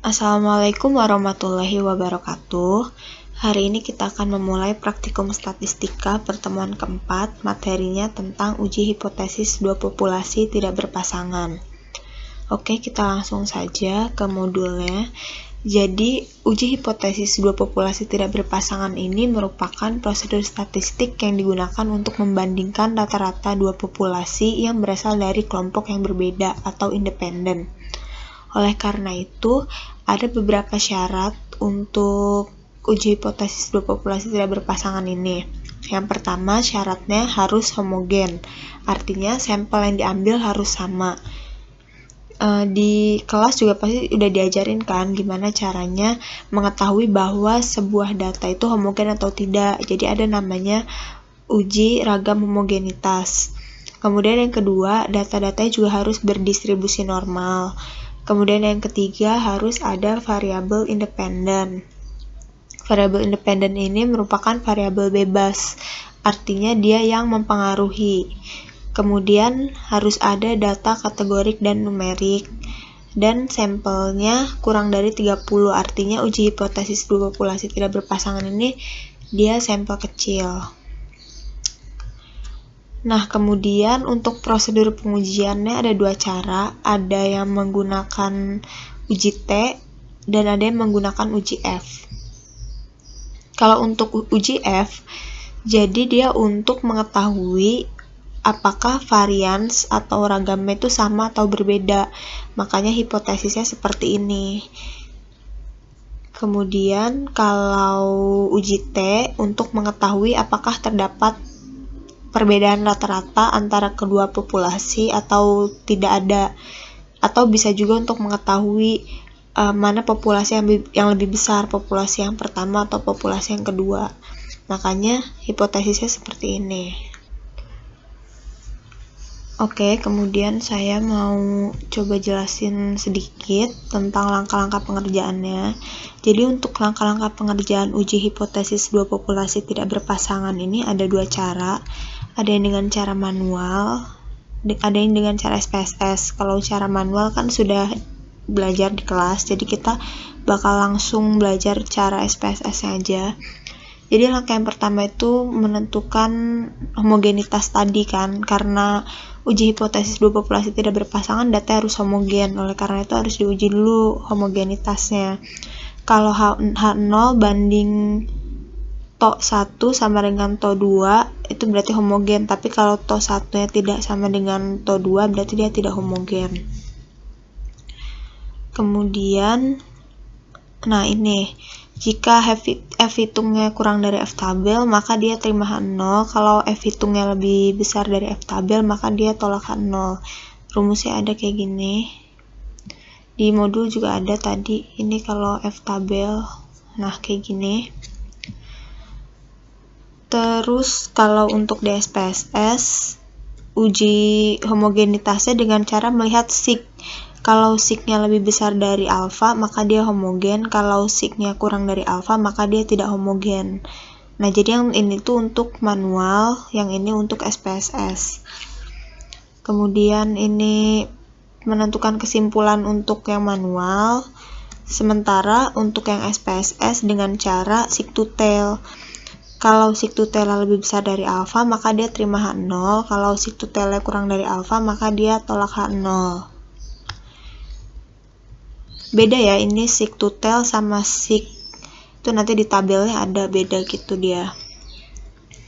Assalamualaikum warahmatullahi wabarakatuh. Hari ini kita akan memulai praktikum statistika pertemuan keempat, materinya tentang uji hipotesis dua populasi tidak berpasangan. Oke, kita langsung saja ke modulnya. Jadi, uji hipotesis dua populasi tidak berpasangan ini merupakan prosedur statistik yang digunakan untuk membandingkan rata-rata dua populasi yang berasal dari kelompok yang berbeda atau independen. Oleh karena itu, ada beberapa syarat untuk uji hipotesis dua populasi tidak berpasangan ini. Yang pertama, syaratnya harus homogen. Artinya, sampel yang diambil harus sama. Di kelas juga pasti udah diajarin kan gimana caranya mengetahui bahwa sebuah data itu homogen atau tidak. Jadi ada namanya uji ragam homogenitas. Kemudian yang kedua, data-datanya juga harus berdistribusi normal. Kemudian yang ketiga, harus ada variabel independen. Variabel independen ini merupakan variabel bebas, artinya dia yang mempengaruhi. Kemudian harus ada data kategorik dan numerik. Dan sampelnya kurang dari 30, artinya uji hipotesis dua populasi tidak berpasangan ini dia sampel kecil. Nah, kemudian untuk prosedur pengujiannya ada dua cara, ada yang menggunakan uji T dan ada yang menggunakan uji F. Kalau untuk uji F, jadi dia untuk mengetahui apakah varians atau ragamnya itu sama atau berbeda, makanya hipotesisnya seperti ini. Kemudian kalau uji T untuk mengetahui apakah terdapat perbedaan rata-rata antara kedua populasi atau tidak ada, atau bisa juga untuk mengetahui mana populasi yang lebih besar, populasi yang pertama atau populasi yang kedua. Makanya hipotesisnya seperti ini. Oke, kemudian saya mau coba jelasin sedikit tentang langkah-langkah pengerjaannya. Jadi untuk langkah-langkah pengerjaan uji hipotesis dua populasi tidak berpasangan ini ada dua cara. Ada yang dengan cara manual, ada yang dengan cara SPSS. Kalau cara manual kan sudah belajar di kelas, jadi kita bakal langsung belajar cara SPSS aja. Jadi langkah yang pertama itu menentukan homogenitas tadi kan, karena uji hipotesis dua populasi tidak berpasangan data harus homogen, oleh karena itu harus diuji dulu homogenitasnya. Kalau H0 banding TO 1 sama dengan TO 2 itu berarti homogen, tapi kalau TO 1 nya tidak sama dengan TO 2 berarti dia tidak homogen. Kemudian nah ini, jika F hitungnya kurang dari F tabel, maka dia terima H0. Kalau F hitungnya lebih besar dari F tabel, maka dia tolak H0. Rumusnya ada kayak gini. Di modul juga ada tadi, ini kalau F tabel, nah kayak gini. Terus kalau untuk di SPSS, uji homogenitasnya dengan cara melihat sig. Kalau sig-nya lebih besar dari alfa, maka dia homogen. Kalau sig-nya kurang dari alfa, maka dia tidak homogen. Nah, jadi yang ini tuh untuk manual, yang ini untuk SPSS. Kemudian ini menentukan kesimpulan untuk yang manual. Sementara untuk yang SPSS dengan cara sig to tail. Kalau sig to tail lebih besar dari alfa, maka dia terima H0. Kalau sig to tail kurang dari alfa, maka dia tolak H0. Beda ya, ini sig to tail sama sig itu nanti di tabelnya ada beda gitu dia.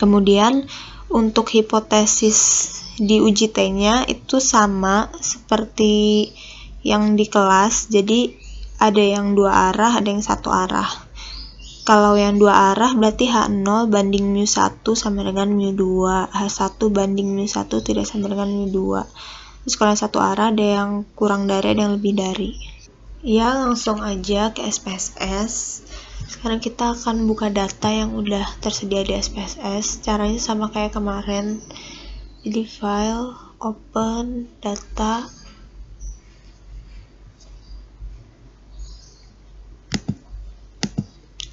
Kemudian untuk hipotesis di uji T-nya itu sama seperti yang di kelas, jadi ada yang dua arah, ada yang satu arah. Kalau yang dua arah berarti H0 banding mu1 sama dengan mu2, H1 banding mu1 tidak sama dengan mu2. Terus kalau yang satu arah ada yang kurang dari, ada yang lebih dari. Ya, langsung aja ke SPSS. Sekarang kita akan buka data yang udah tersedia di SPSS. Caranya sama kayak kemarin. Jadi file, open, data.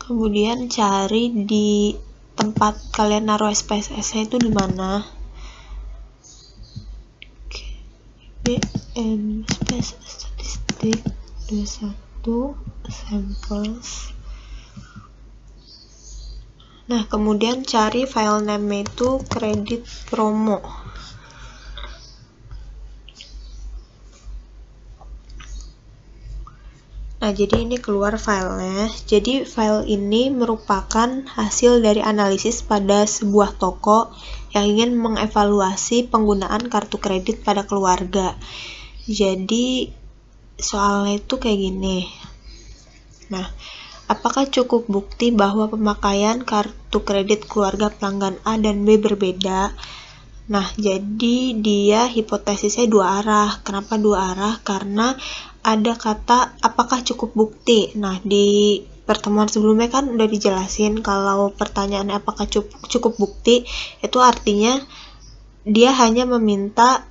Kemudian cari di tempat kalian naruh SPSS-nya itu di mana. BM SPSS statistik 21. to samples. Nah, kemudian cari file name itu credit promo. Nah, jadi ini keluar filenya. Jadi file ini merupakan hasil dari analisis pada sebuah toko yang ingin mengevaluasi penggunaan kartu kredit pada keluarga. Jadi soalnya itu kayak gini. Nah, apakah cukup bukti bahwa pemakaian kartu kredit keluarga pelanggan A dan B berbeda? Nah, jadi dia hipotesisnya dua arah. Kenapa dua arah? Karena ada kata apakah cukup bukti. Nah, di pertemuan sebelumnya kan udah dijelasin kalau pertanyaannya apakah cukup bukti, itu artinya dia hanya meminta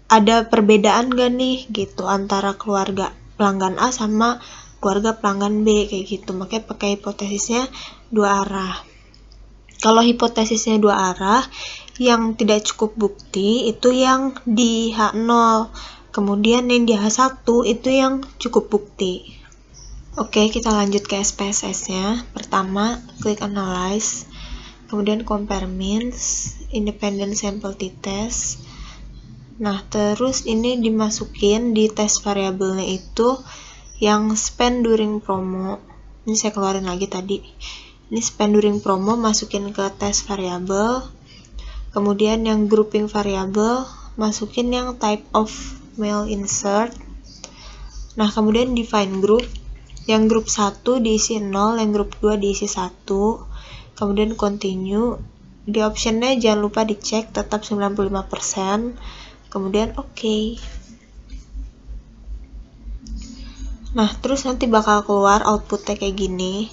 ada perbedaan gak nih gitu antara keluarga pelanggan A sama keluarga pelanggan B kayak gitu. Makanya pakai hipotesisnya dua arah. Kalau hipotesisnya dua arah, yang tidak cukup bukti itu yang di H0, kemudian yang di H1 itu yang cukup bukti. Oke, kita lanjut ke SPSS-nya. Pertama, klik Analyze, kemudian Compare Means, Independent Sample T-Test. Nah, terus ini dimasukin di tes variabelnya itu yang spend during promo. Ini saya keluarin lagi tadi. Ini spend during promo, masukin ke tes variabel. Kemudian yang grouping variabel, masukin yang type of mail insert. Nah, kemudian define group. Yang group 1 diisi 0, yang group 2 diisi 1. Kemudian continue. Di optionnya jangan lupa dicek tetap 95%. Kemudian oke. Nah, terus nanti bakal keluar outputnya kayak gini.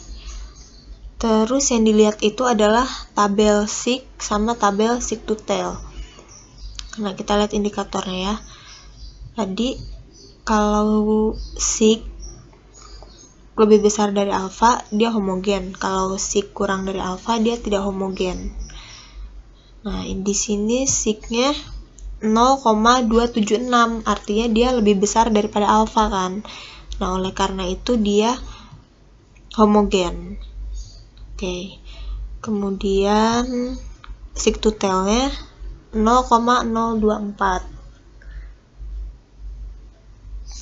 Terus yang dilihat itu adalah tabel seek sama tabel seek to tell. Nah, kita lihat indikatornya ya. Tadi kalau seek lebih besar dari alfa, dia homogen. Kalau seek kurang dari alfa, dia tidak homogen. Nah, di sini seek-nya 0,276, artinya dia lebih besar daripada alfa kan. Nah, oleh karena itu dia homogen. Oke. Kemudian seek to tell-nya 0,024.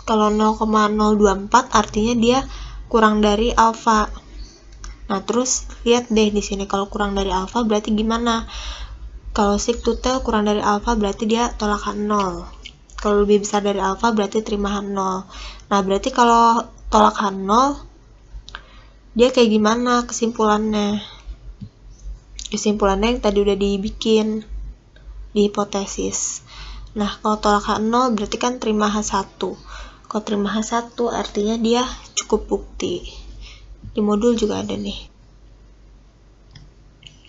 Kalau 0,024 artinya dia kurang dari alfa. Nah, terus lihat deh di sini kalau kurang dari alfa berarti gimana? Kalau seek to tell kurang dari alfa berarti dia tolak H0. Kalau lebih besar dari alfa berarti terima H0. Nah, berarti kalau tolak H0 dia kayak gimana kesimpulannya? Kesimpulannya yang tadi udah dibikin di hipotesis. Nah, kalau tolak H0 berarti kan terima H1. Kalau terima H1 artinya dia cukup bukti. Di modul juga ada nih.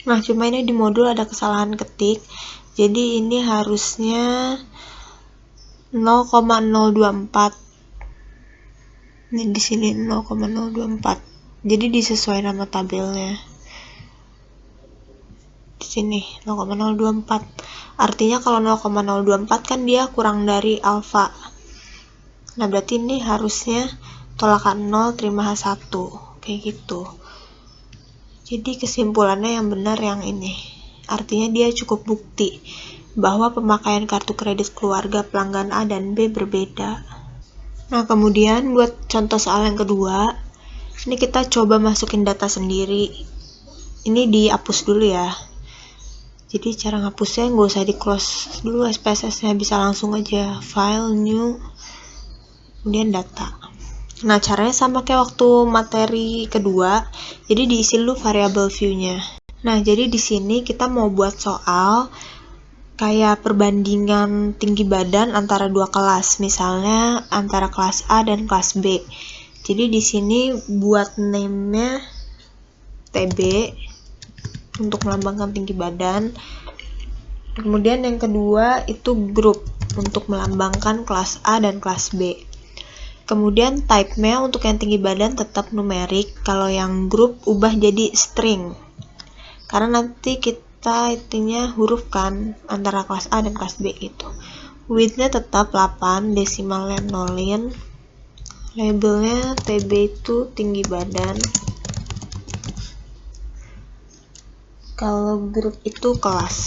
Nah, cuma ini di modul ada kesalahan ketik. Jadi ini harusnya 0,024. Ini di sini 0,024. Jadi disesuaikan nama tabelnya. Di sini 0,024. Artinya kalau 0,024 kan dia kurang dari alfa. Nah, berarti ini harusnya tolakan 0 terima H1. Kayak gitu. Jadi kesimpulannya yang benar yang ini. Artinya dia cukup bukti bahwa pemakaian kartu kredit keluarga pelanggan A dan B berbeda. Nah, kemudian buat contoh soal yang kedua, ini kita coba masukin data sendiri. Ini dihapus dulu ya. Jadi cara ngapusnya nggak usah di close dulu SPSS-nya, bisa langsung aja file new kemudian data. Nah, caranya sama kayak waktu materi kedua. Jadi diisi dulu variable view-nya. Nah, jadi di sini kita mau buat soal kayak perbandingan tinggi badan antara dua kelas, misalnya antara kelas A dan kelas B. Jadi di sini buat name-nya TB untuk melambangkan tinggi badan. Kemudian yang kedua itu group untuk melambangkan kelas A dan kelas B. Kemudian type-nya untuk yang tinggi badan tetap numerik, kalau yang group ubah jadi string. Karena nanti kita intinya huruf kan antara kelas A dan kelas B itu. Width-nya tetap 8, desimalnya nolin. Labelnya TB itu tinggi badan. Kalau grup itu kelas.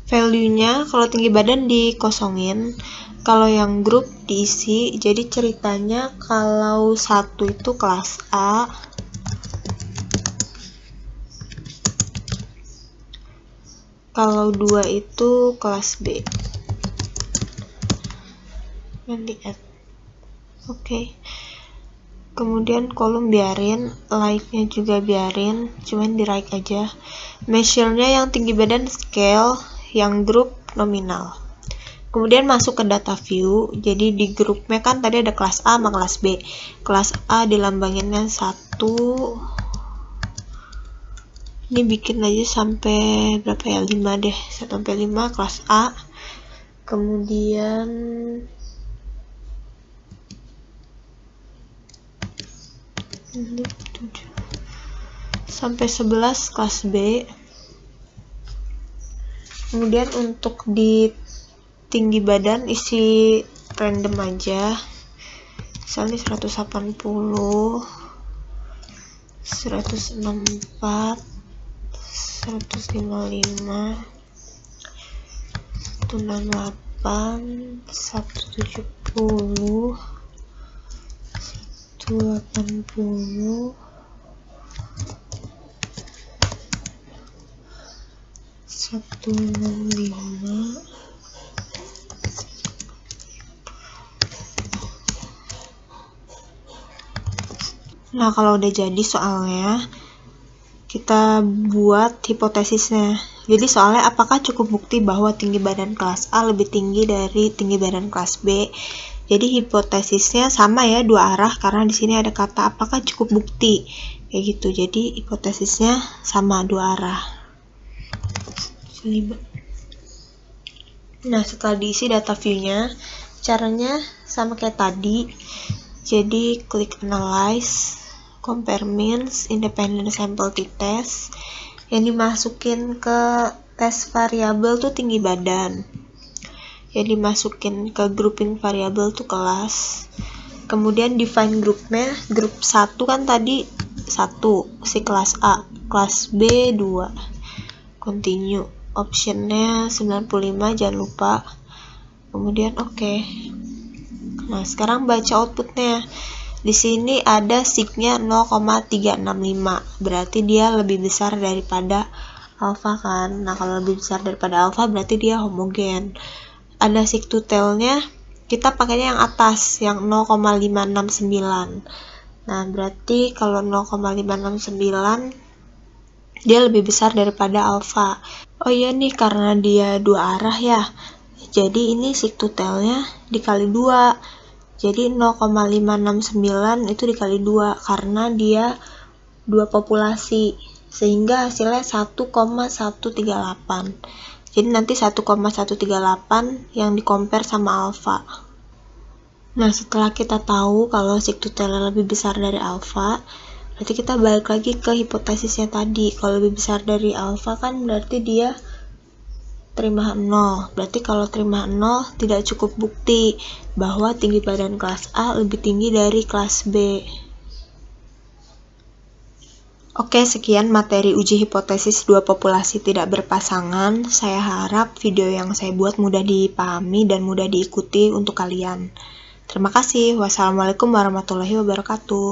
Value-nya kalau tinggi badan dikosongin, kalau yang grup diisi. Jadi ceritanya kalau satu itu kelas A, kalau dua itu kelas B. Nanti add. Oke. Kemudian kolom biarin, like-nya juga biarin, cuman di right aja. Measure-nya yang tinggi badan scale, yang grup nominal. Kemudian masuk ke data view. Jadi di grupnya kan tadi ada kelas A sama kelas B. Kelas A dilambanginnya 1. Ini bikin aja sampai berapa ya? 5 deh. 1 sampai 5 kelas A. Kemudian sampai 11 kelas B. Kemudian untuk di tinggi badan isi random aja, misalnya 180, 164, 155, 168, 170, 180, 165. Nah, kalau udah jadi soalnya, kita buat hipotesisnya. Jadi soalnya apakah cukup bukti bahwa tinggi badan kelas A lebih tinggi dari tinggi badan kelas B? Jadi hipotesisnya sama ya, dua arah, karena di sini ada kata apakah cukup bukti. Kayak gitu. Jadi hipotesisnya sama, dua arah. Nah, setelah diisi data view-nya, caranya sama kayak tadi. Jadi klik analyze, compare means, independent sample t-test. Yang dimasukin ke tes variabel tuh tinggi badan. Yang dimasukin ke grouping variabel tuh kelas. Kemudian define grupnya, grup 1 kan tadi 1, si kelas A, kelas B 2. Continue, optionnya 95 jangan lupa. Kemudian oke. Nah, sekarang baca outputnya. Di sini ada sig-nya 0,365. Berarti dia lebih besar daripada alpha kan. Nah, kalau lebih besar daripada alpha berarti dia homogen. Ada sig to tail-nya, kita pakainya yang atas, yang 0,569. Nah, berarti kalau 0,569 dia lebih besar daripada alpha. Oh iya nih, karena dia dua arah ya. Jadi ini sig to tail-nya dikali 2. Jadi 0,569 itu dikali 2 karena dia dua populasi. Sehingga hasilnya 1,138. Jadi nanti 1,138 yang di-compare sama alpha. Nah, setelah kita tahu kalau sig to tail lebih besar dari alpha, berarti kita balik lagi ke hipotesisnya tadi. Kalau lebih besar dari alpha kan berarti dia terima 0. Berarti kalau terima 0 tidak cukup bukti bahwa tinggi badan kelas A lebih tinggi dari kelas B. Oke, sekian materi uji hipotesis dua populasi tidak berpasangan. Saya harap video yang saya buat mudah dipahami dan mudah diikuti untuk kalian. Terima kasih. Wassalamualaikum warahmatullahi wabarakatuh.